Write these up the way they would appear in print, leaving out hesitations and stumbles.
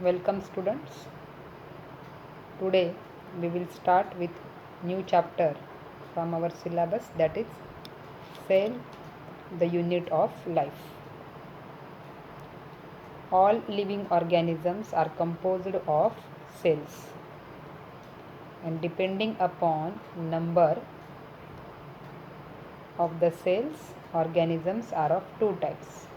Welcome students. Today we will start with new chapter from our syllabus, that is cell, the unit of life. All living organisms are composed of cells, and depending upon number of the cells, organisms are of two types.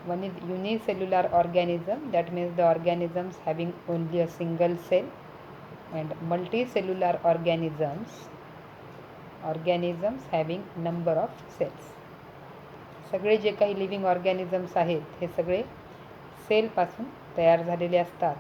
One is unicellular organism, that means the organisms having only a single cell, and multicellular organisms having number of cells. सगळे जे काही living organisms आहेत हे सगळे सेलपासून तयार झालेले असतात,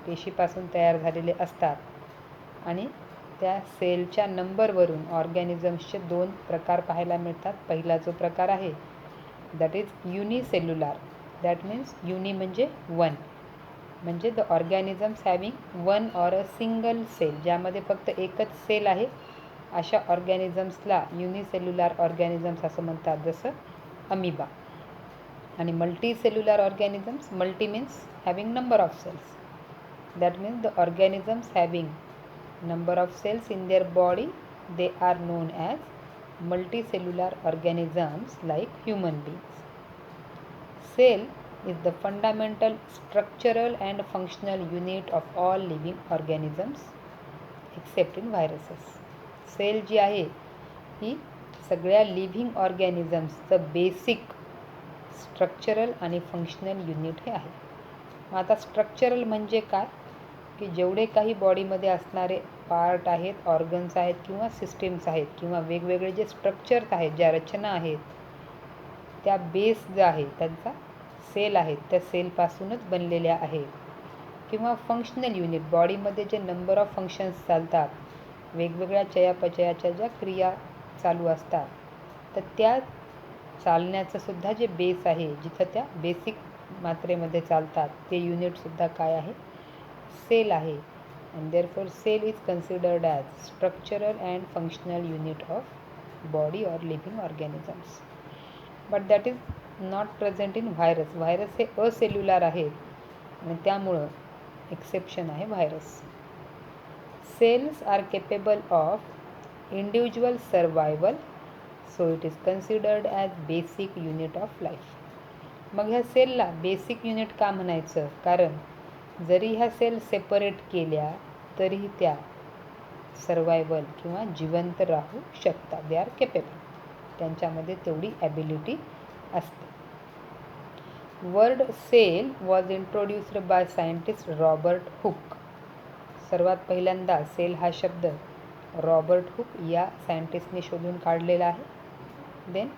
पेशीपासून तयार झालेले असतात आणि त्या सेलच्या नंबरवरून ऑर्गॅनिझम्सचे दोन प्रकार पाहायला मिळतात. पहिला जो प्रकार आहे that is unicellular, that means uni म्हणजे वन, म्हणजे the organisms having one or a single cell, ज्यामध्ये फक्त एकच सेल आहे अशा ऑर्गॅनिझम्सला युनिसेल्युलर ऑर्गॅनिझम्स असं म्हणतात, जसं अमिबा. आणि multicellular organisms, multi means having number of cells, that means the organisms having number of cells in their body, they are known as multicellular organisms like human beings. Cell is the fundamental structural and functional unit of all living organisms except in viruses. Cell जी आहे ही सगळ्या living ऑर्गॅनिझम्सचं basic structural आणि functional unit हे आहे. मग आता स्ट्रक्चरल म्हणजे काय, की जेवढे काही बॉडीमध्ये असणारे पार्ट आहेत, ऑर्गन्स आहेत किंवा सिस्टीम्स आहेत किंवा वेगवेगळे जे स्ट्रक्चर्स आहेत, ज्या रचना आहेत, त्या बेस जो आहे त्यांचा सेल आहेत, त्या सेलपासूनच बनलेल्या आहेत. किंवा फंक्शनल युनिट, बॉडीमध्ये जे नंबर ऑफ फंक्शन्स चालतात, वेगवेगळ्या चयापचयाच्या ज्या क्रिया चालू असतात, तर त्या चालण्याचं सुद्धा जे बेस आहे, जिथं त्या बेसिक मात्रेमध्ये चालतात, ते युनिटसुद्धा काय आहे, सेल आहे. and therefore cell is considered as structural and functional unit of body or living organisms. But that is not present in virus. virus हे असेल्युलर आहे आणि त्यामुळं एक्सेप्शन आहे virus. cells are capable of individual survival, so it is considered as basic unit of life. मग ह्या सेलला basic unit का म्हणायचं, कारण जरी ह्या सेल सेपरेट केल्या तरीही त्या सर्वायवल किंवा जिवंत राहू शकतात. दे आर केपेबल, त्यांच्यामध्ये तेवढी ॲबिलिटी असते. Word cell was introduced by scientist Robert Hooke. सर्वात पहिल्यांदा सेल हा शब्द रॉबर्ट हुक या सायंटिस्टने शोधून काढलेला आहे. देन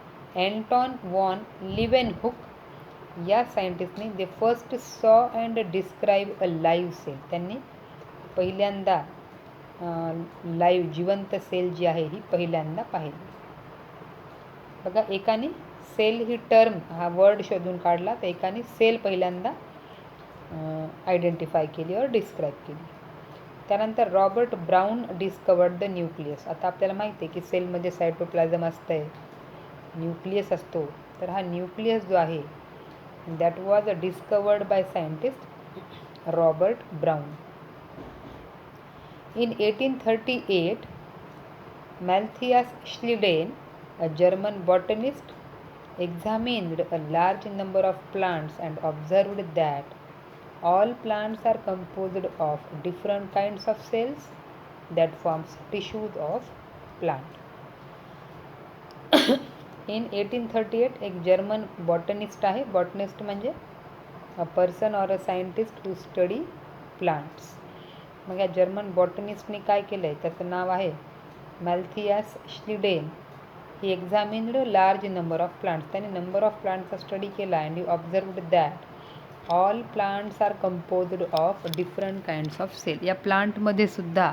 अँटॉन वॉन लिवेनहुक या सायंटिस्टने they first saw and describe a live cell. त्यांनी पहिल्यांदा लाईव्ह जिवंत सेल जी आहे ही पहिल्यांदा पाहिली. बघा, एकाने सेल ही टर्म, हा वर्ड शोधून काढला, तर एकाने सेल पहिल्यांदा आयडेंटिफाय केली और डिस्क्राईब केली. त्यानंतर Robert brown discovered the nucleus. आता आपल्याला माहिती आहे की सेलमध्ये सायटोप्लाझम असतंय, न्यूक्लियस असतो, तर हा न्यूक्लियस जो आहे that was discovered by scientist Robert brown. In 1838, Malthias Schleiden, a German botanist, examined a large number of plants and observed that all plants are composed of different kinds of cells that forms tissues of plant. In 1838 एक German botanist आहे. Botanist म्हणजे a person or a scientist who study plants. मग या German बॉटनिस्टने काय केलं आहे, त्याचं नाव आहे Matthias Schleiden. He examined large number of plants. त्याने नंबर ऑफ प्लांट्सचा स्टडी केला and you observed that all plants are composed of different kinds of cell. या प्लांटमध्ये सुद्धा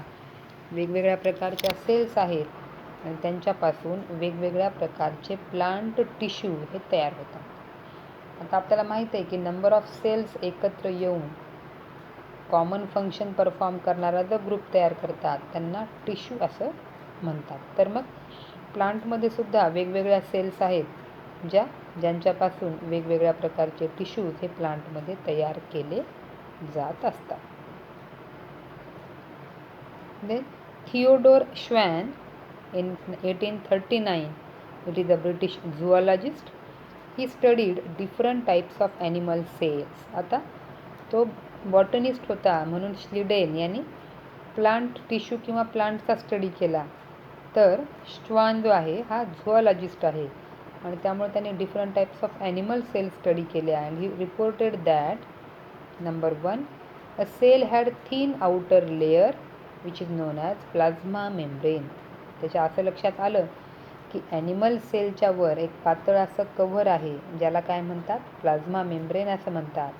वेगवेगळ्या प्रकारच्या सेल्स आहेत आणि त्यांच्यापासून वेगवेगळ्या प्रकारचे प्लांट टिश्यू हे तयार होतात. आता आपल्याला माहीत आहे की नंबर ऑफ सेल्स एकत्र येऊन कॉमन फंक्शन परफॉर्म करणारा जो ग्रुप तयार करतात त्यांना टिश्यू असं म्हणतात. तर मग प्लांटमध्ये सुद्धा वेगवेगळ्या सेल्स आहेत ज्यांच्यापासून वेगवेगळ्या प्रकारचे टिश्यूज हे प्लांटमध्ये तयार केले जात असतात. Then Theodore Schwann in 1839, it is a British zoologist. He studied different types of animal cells. आता तो बॉटनिस्ट होता म्हणून श्लिडेन यांनी प्लांट टिश्यू किंवा प्लांटचा स्टडी केला. तर श्वान जो आहे हा झुऑलॉजिस्ट आहे आणि त्यामुळे त्याने different types of animal cell study केल्या. And he reported that number 1, a cell had thin outer layer which is known as plasma membrane. त्याच्या असं लक्षात आलं की ॲनिमल सेलच्या वर एक पातळ असं कव्हर आहे ज्याला काय म्हणतात, प्लाझ्मा मेम्ब्रेन असं म्हणतात.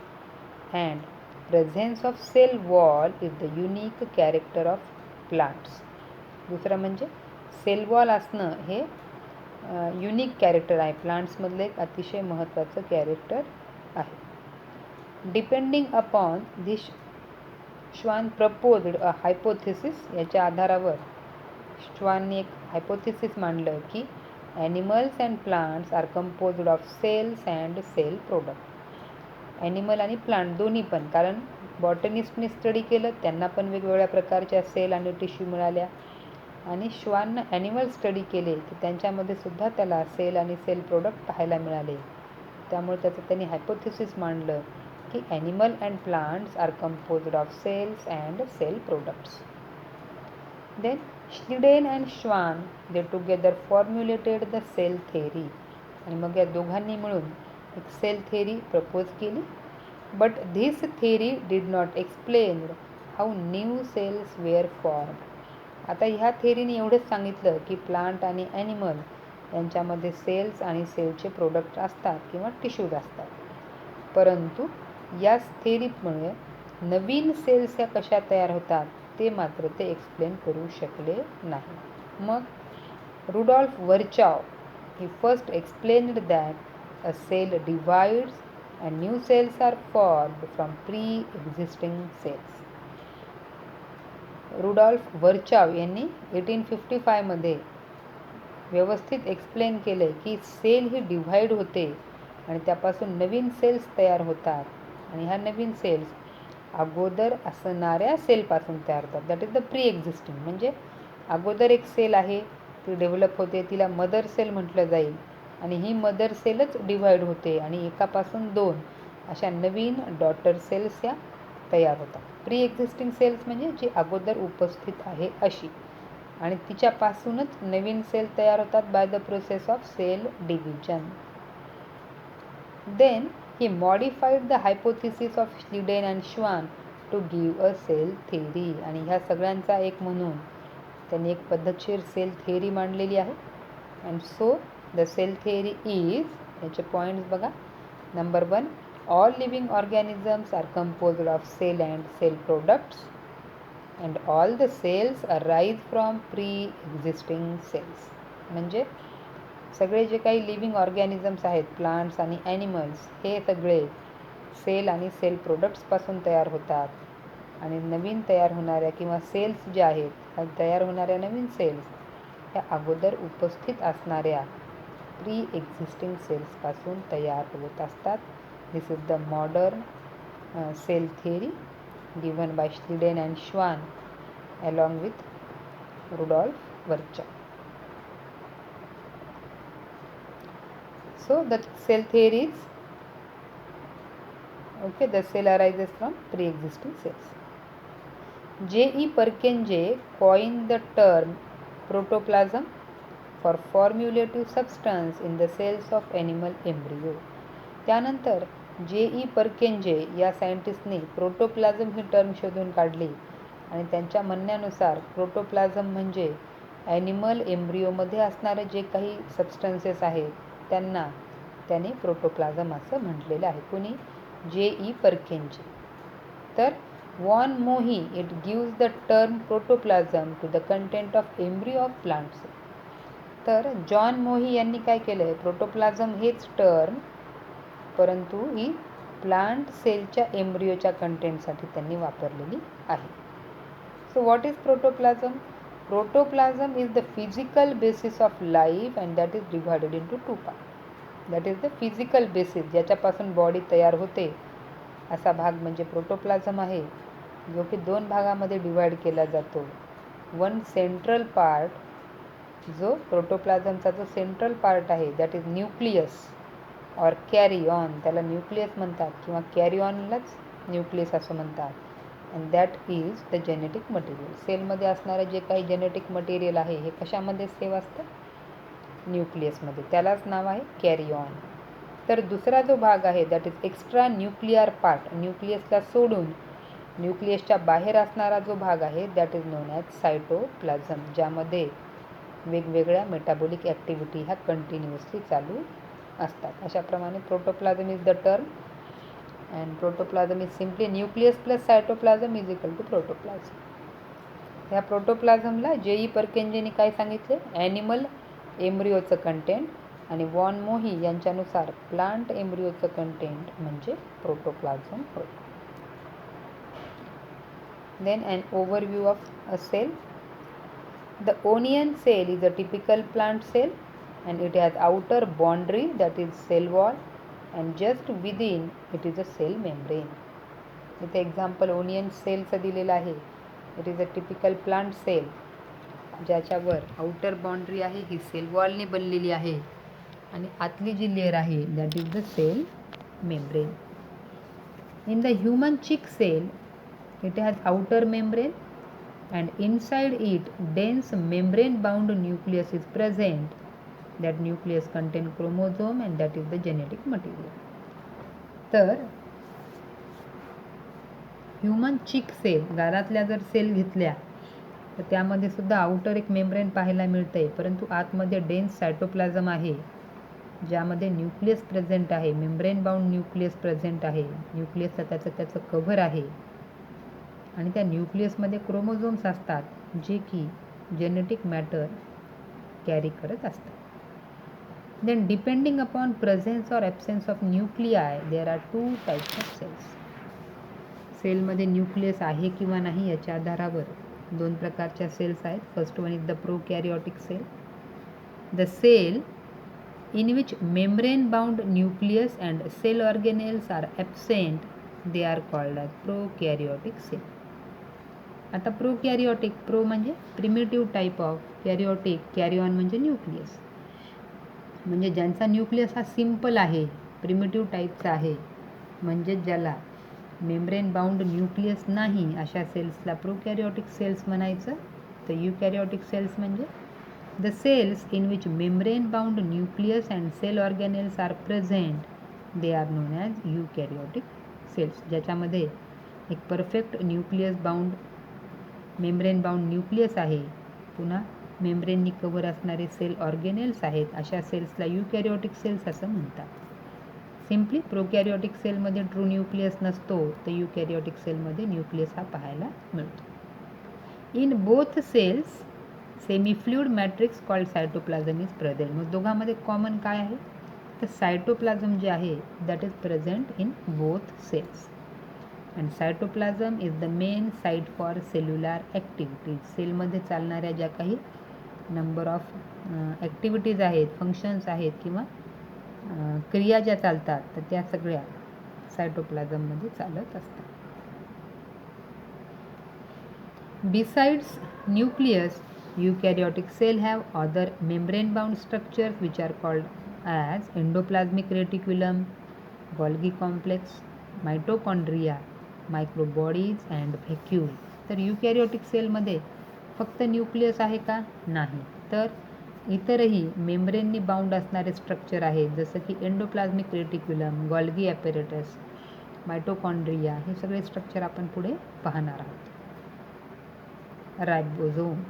And presence of cell wall is the unique character of plants. दुसरं म्हणजे सेल वॉल असणं हे युनिक कॅरेक्टर आहे, प्लांट्समधलं एक अतिशय महत्त्वाचं कॅरेक्टर आहे. डिपेंडिंग अपॉन दिस श्वान प्रपोज्ड अ हायपोथेसिस. याच्या आधारावर श्वानने एक हायपोथेसिस मांडलं की animals and plants are composed of cells and cell product. Animal आणि प्लांट दोन्ही पण, कारण बॉटनिस्टने स्टडी केलं त्यांना पण वेगवेगळ्या प्रकारच्या सेल आणि टिश्यू मिळाल्या आणि श्वाननं ॲनिमल स्टडी केले तर त्यांच्यामध्ये सुद्धा त्याला सेल आणि सेल प्रोडक्ट पाहायला मिळाले. त्यामुळे त्याचं त्यांनी हायपोथेसिस मांडलं की animal and plants are composed of cells and cell products. Then Schleiden and Schwann they together formulated the cell theory. आणि मग या दोघांनी मिळून एक सेल थेअरी प्रपोज केली. But this theory did not explain how new cells were form. आता ह्या थेअरीने एवढंच सांगितलं की प्लांट आणि ॲनिमल यांच्यामध्ये सेल्स आणि सेलचे प्रोडक्ट असतात किंवा टिश्यूज असतात, परंतु या थेअरीमुळे नवीन सेल्स ह्या कशा तयार होतात ते मात्र ते एक्सप्लेन करू शकले नाही. मग Rudolf Virchow he first explained that a cell divides and new cells are formed from pre existing cells. Rudolf Virchow यांनी 1855 मध्ये व्यवस्थित एक्सप्लेन केलं की सेल ही डिव्हाइड होते आणि त्यापासून नवीन सेल्स तयार होतात आणि ह्या नवीन सेल्स अगोदर असणाऱ्या सेलपासून तयार होतात. That is the pre existing. म्हणजे अगोदर एक सेल आहे ती डेव्हलप होते, तिला मदर सेल म्हटलं जाईल आणि ही मदर सेलच डिव्हाइड होते आणि एकापासून 2 अशा नवीन डॉटर सेल्स या तयार होतात. प्री एक्झिस्टिंग सेल्स म्हणजे जी अगोदर उपस्थित आहे अशी, आणि तिच्यापासूनच नवीन सेल तयार होतात by the process of cell division. Then he modified the hypothesis of Schleiden and Schwann to give a cell theory. आणि ह्या सगळ्यांचा एक म्हणून त्यांनी एक पद्धतशीर सेल थेअरी मांडलेली आहे. And so the cell theory is, याचे पॉईंट्स बघा. Number 1, all living organisms are composed of cell and cell products and all the cells arise from pre-existing cells. म्हणजे सगळे जे काही लिव्हिंग ऑर्गॅनिझम्स आहेत, प्लांट्स आणि ॲनिमल्स, हे सगळे सेल आणि सेल प्रोडक्ट्सपासून तयार होतात आणि नवीन तयार होणाऱ्या किंवा सेल्स ज्या आहेत तयार होणाऱ्या नवीन सेल्स ह्या अगोदर उपस्थित असणाऱ्या प्री एक्झिस्टिंग सेल्सपासून तयार होत असतात. This is the modern cell theory given by Schleiden and Schwann along with Rudolf Virchow. So the cell theory is, okay, the cell arises from pre-existing cells. J.E. Perkinje coined the term protoplasm for formulative substance in the cells of animal embryo. त्यानंतर J.E. पर्केंजे या सायंटिस्टने प्रोटोप्लाझम ही term शोधून काढली आणि त्यांच्या म्हणण्यानुसार प्रोटोप्लाझम म्हणजे animal एम्ब्रियोमध्ये असणारे जे काही सबस्टन्सेस आहेत त्याने प्रोटोप्लाझम असं म्हटलेलं आहे. कोणी? J.E. पर्केंजे. तर von Mohl it gives the term protoplasm to the content of embryo of plants. तर जॉन मोही यांनी काय केलं आहे, प्रोटोप्लाझम हेच टर्म परंतु ही प्लांट सेलच्या एम्ब्रियोच्या कंटेंटसाठी त्यांनी वापरलेली आहे. So what is protoplasm? Protoplasm is the physical basis of life and that is divided into 2 part. That is the physical basis ज्याच्यापासून बॉडी तयार होते असा भाग म्हणजे प्रोटोप्लाझम आहे, जो की 2 भागामध्ये डिवाइड केला जातो. वन सेंट्रल पार्ट, जो प्रोटोप्लाझमचा जो सेंट्रल पार्ट आहे, दॅट इज न्यूक्लियस और कॅरी ऑन, त्याला न्यूक्लियस म्हणतात किंवा कॅरी ऑनलाच न्यूक्लियस असं म्हणतात. And that is the genetic material. सेलमध्ये असणारं जे काही जेनेटिक मटेरियल आहे हे कशामध्ये सेव असतं? न्यूक्लियसमध्ये. त्यालाच नाव आहे कॅरी ऑन. तर दुसरा जो भाग आहे that is extra nuclear part, न्यूक्लियसला सोडून न्यूक्लियसच्या बाहेर असणारा जो भाग आहे that is known as cytoplasm, ज्यामध्ये वेगवेगळ्या मेटाबॉलिक ॲक्टिव्हिटी ह्या कंटिन्युअसली चालू असतात. अशाप्रमाणे protoplasm is the term and protoplasm is simply nucleus plus cytoplasm is equal to protoplasm. ह्या प्रोटोप्लाझमला J.E. पर्केंजेनी काय सांगितले? ॲनिमल एम्ब्रिओचं कंटेंट, आणि वॉन मोही यांच्यानुसार प्लांट एम्ब्रिओचं कंटेंट म्हणजे प्रोटोप्लाझम होय. Then an overview of a sale. The onion cell is a typical plant cell and it has outer boundary that is cell wall and just within it is a cell membrane. इथे example onion सेलचं दिलेलं आहे. It is a typical plant cell, ज्याच्यावर outer boundary आहे ही cell वॉलने बनलेली आहे आणि आतली जी लेअर आहे that is the cell membrane. In the human cheek cell it has outer membrane and inside it dense membrane bound nucleus is present. That nucleus contain chromosome and that is the genetic material. तर human cheek sale, गालातल्या जर sale घेतल्या तर त्यामध्ये सुद्धा outer एक membrane पाहायला मिळते, परंतु आतमध्ये डेन्स सायटोप्लाझम आहे, ज्यामध्ये न्यूक्लियस प्रेझेंट आहे, मेम्ब्रेन बाउंड न्यूक्लियस प्रेझेंट आहे. न्यूक्लियसचा त्याचं कव्हर आहे आणि त्या न्यूक्लियसमध्ये क्रोमोझोम्स असतात, जे की जेनेटिक मॅटर कॅरी करत असतात. Then depending upon presence or absence of nuclei there are 2 types of cells. सेलमध्ये न्यूक्लियस आहे किंवा नाही याच्या आधारावर 2 प्रकारच्या सेल्स आहेत. First one is the prokaryotic cell. The cell in which membrane bound nucleus and cell organelles are absent, they are called as prokaryotic cell. आता प्रोकॅरियोटिक, pro म्हणजे प्रिमिटिव्ह टाईप ऑफ, कॅरियोटिक कॅरिऑन म्हणजे न्यूक्लियस, म्हणजे ज्यांचा न्यूक्लियस हा simple आहे, primitive टाईपचा आहे, म्हणजे ज्याला मेम्ब्रेन बाउंड न्यूक्लियस नाही अशा सेल्सला प्रोकॅरियोटिक सेल्स म्हणायचं. तर युकॅरियोटिक सेल्स म्हणजे the cells in which membrane bound nucleus and cell organelles are present, they are known as eukaryotic cells. ज्याच्यामध्ये एक perfect nucleus bound, membrane bound nucleus आहे, पुन्हा मेम्ब्रेननी कव्हर असणारे सेल ऑर्गेनेल्स आहेत, अशा सेल्सला युकॅरियोटिक सेल्स असं म्हणतात. सिम्पली प्रोकॅरियोटिक सेलमध्ये ट्रू न्यूक्लियस नसतो, तर युकॅरियोटिक सेलमध्ये न्यूक्लियस हा पाहायला मिळतो. In both cells semi fluid matrix called cytoplasm is present. मग दोघांमध्ये कॉमन काय आहे? तर सायटोप्लाझम जे आहे that is present in both cells. And cytoplasm is the main site for cellular activities. सेलमध्ये चालणाऱ्या ज्या काही नंबर ऑफ ॲक्टिव्हिटीज आहेत, फंक्शन्स आहेत किंवा क्रिया ज्या चालतात, तर त्या सगळ्या सायटोप्लाझममध्ये चालत असतात. Besides nucleus, eukaryotic cell have other membrane bound structures which are called as endoplasmic reticulum, Golgi complex, mitochondria, microbodies and vacuole. तर युकॅरियोटिक सेलमध्ये फक्त न्यूक्लियस आहे का? नाही, तर इतरही मेम्ब्रेननी बाउंड असणारे स्ट्रक्चर आहेत, जसं की एंडोप्लाझमिक रेटिक्युलम, गॉल्गी ॲपेरेटस, मायटोकॉन्ड्रिया, हे सगळे स्ट्रक्चर आपण पुढे पाहणार आहोत. Ribosome.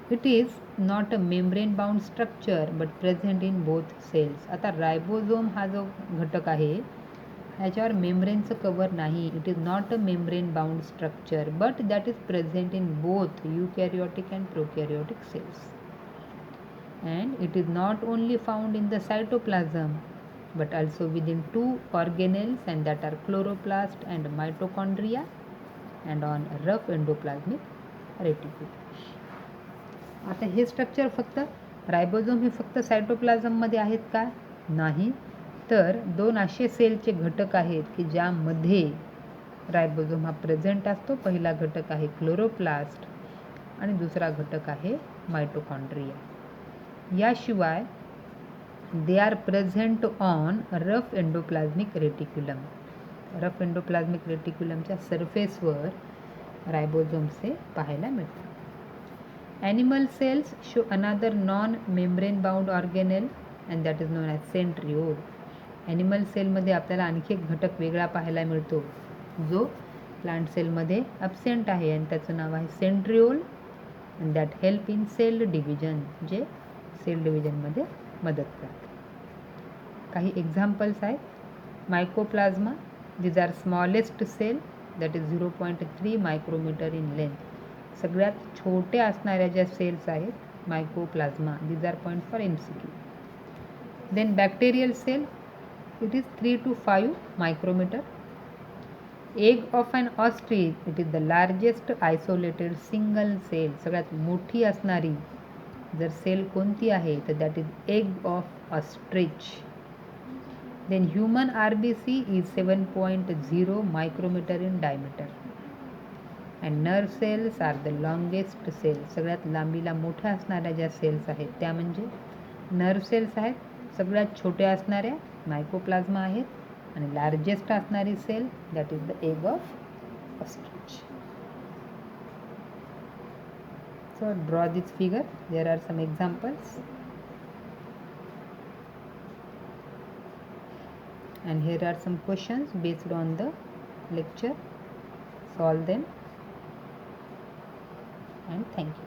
It is not a membrane bound structure but present in both cells. आता रायबोझोम हा जो घटक आहे ह्याच्यावर मेम्ब्रेनचं कव्हर नाही. It is not a membrane bound structure but that is present in both eukaryotic and prokaryotic cells. And it is not only found in the cytoplasm but also within 2 organelles and that are chloroplast and mitochondria and on rough endoplasmic reticulum. आता हे structure फक्त ribosome हे फक्त सायटोप्लाझममध्ये आहेत का? नाही, तर 2 असे सेलचे घटक आहेत की ज्यामध्ये रायबोझोम हा प्रेझेंट असतो. पहिला घटक आहे क्लोरोप्लास्ट आणि दुसरा घटक आहे मायटोकॉन्ड्रिया. याशिवाय they are present on rough endoplasmic reticulum. Rough endoplasmic रेटिक्युलमच्या सरफेसवर रायबोझोम्स हे पाहायला मिळतात. Animal cells show another non-membrane bound organelle and that is known as centriole. Animal सेलमध्ये आपल्याला आणखी एक घटक वेगळा पाहायला मिळतो जो प्लांट सेलमध्ये ॲब्सेंट आहे आणि त्याचं नाव आहे centriole and that help in cell division, जे सेल डिव्हिजनमध्ये मदत करते. काही एक्झाम्पल्स आहेत. Mycoplasma, these are smallest cell that is 0.3 micrometre in length. सगळ्यात छोटे असणाऱ्या ज्या सेल्स आहेत mycoplasma, these are point for MCQ. Then bacterial cell, it is 3 to 5 micrometre. Egg of an ostrich, it is the largest isolated single cell. सगळ्यात मोठी असणारी जर cell कोणती आहे तर that is egg of ostrich. Then human RBC is 7.0 micrometre in diameter. And nerve cells are the longest cell. सगळ्यात लांबीला मोठ्या असणाऱ्या ज्या सेल्स आहेत त्या म्हणजे नर्व सेल्स आहेत. सगळ्यात छोट्या असणाऱ्या मायकोप्लाझ्मा आहेत आणि लार्जेस्ट असणारी cell that is the egg of ostrich. So draw this figure. There are some examples and here are some questions based on the lecture. Solve them and thank you.